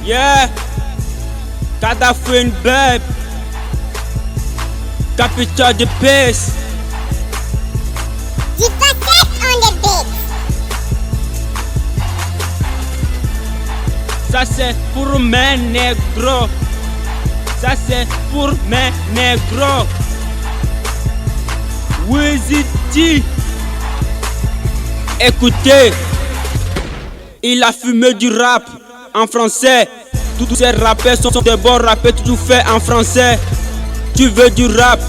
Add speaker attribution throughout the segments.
Speaker 1: Yeah, Kadafouine babe, Capital de Peace.
Speaker 2: You got that on the beat.
Speaker 1: Ça c'est pour mes négros. Ça c'est pour mes négros. Wizzy. Écoutez, il a fumé du rap en français. Tous ces rappeurs sont des bons rappeurs, toujours fait en français. Tu veux du rap,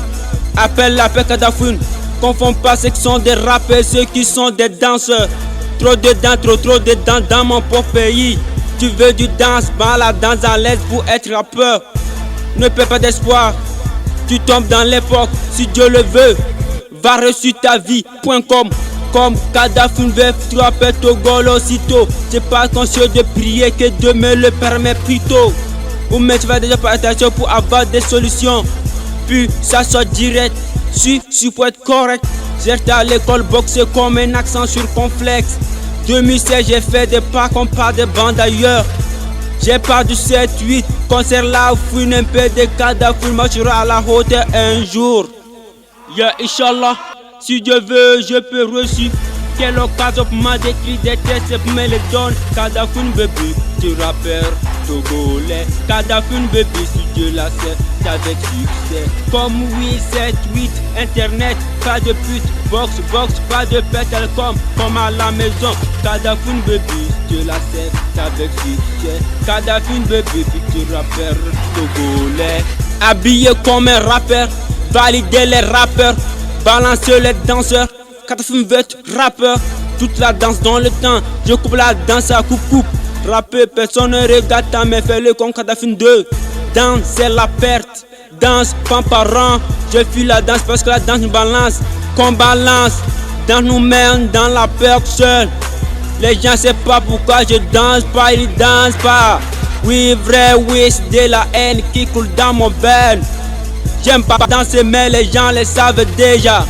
Speaker 1: appelle Kadafouine. Confonds pas ceux qui sont des rappeurs, ceux qui sont des danseurs. Trop de dents dans mon pauvre pays. Tu veux du danse, bah la danse à l'aise pour être rappeur. Ne perds pas d'espoir, tu tombes dans l'époque. Si Dieu le veut, va reçu ta vie.com. Comme Kadafouine veut, tu rappelles Togol aussitôt. T'es pas conscient de prier que Dieu me le permet plus tôt. Ou mais tu vas déjà faire attention pour avoir des solutions. Puis ça sort direct, si pour être correct. J'étais à l'école boxer comme un accent sur complexe. 2016 j'ai fait des pas comme pas de bandes ailleurs. J'ai pas du 7-8, concert la fouine, un peu de Kadafouine marchera à la hauteur un jour. Yeah, Inch'Allah, si Dieu veut, je peux reçu. Quelle occasion pour m'a décrit des tests pour me les donne. Kadafouine baby, tu rappeur togolais. Kadafouine baby, si Dieu la sait, avec succès. Comme 8, 7, 8, internet, pas de pute. Box, pas de pétale comme à la maison. Kadafouine baby, si Dieu la sait, avec succès. Kadafouine baby, tu rappeur togolais. Habillé comme un rappeur, valider les rappeurs, balancer les danseurs. Kadafouine veut être rappeur, toute la danse dans le temps. Je coupe la danse à coupe. Rapper, personne ne regarde ta main, fais-le comme Kadafouine 2. Danse, c'est la perte. Danse, pas par an. Je fuis la danse parce que la danse nous balance. Qu'on balance, danse nous mène dans la peur seule. Les gens savent pas pourquoi je danse pas, ils dansent pas. Oui, vrai, oui, c'est de la haine qui coule dans mon veine. J'aime pas danser, mais les gens le savent déjà.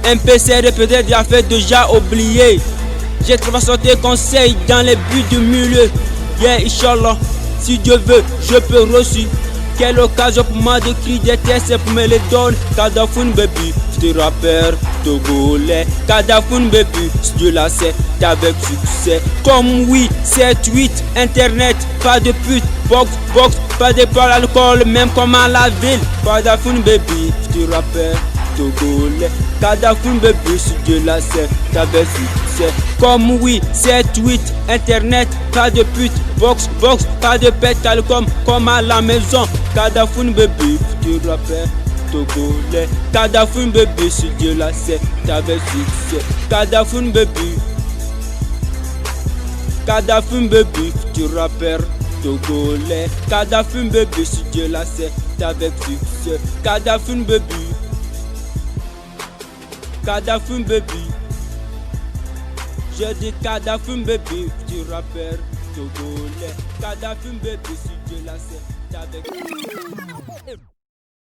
Speaker 1: Un PC répété, déjà fait, déjà oublié. J'ai trop sorti conseil dans les buts du milieu. Yeah, Inch'Allah, si Dieu veut, je peux reçu. Quelle occasion pour moi d'écrire des tests pour me les donner. Kadafouine baby, c'est rappeur togolais. Kadafouine baby, si Dieu la sait, avec succès. Comme 8, 7, 8, internet, pas de pute. Box, pas de par l'alcool, même comme à la ville. Kadafouine baby, c'est rappeur togolais. Kadafouine baby, si Dieu la sait, avec succès. Comme 8, 7, 8, internet, pas de pute. Box, pas de pétale comme à la maison. Kadafouine baby, futur rappeur togolais. Kadafouine baby, si Dieu la sait, avec succès. Kadafouine baby, Kadafouine baby, futur rappeur togolais. Kadafouine baby, si Dieu la sait, avec succès. Kadafouine baby, Kadafouine baby. Je dis Kadafouine baby, futur rappeur togolais. Kadafouine baby, si Dieu la sait, avec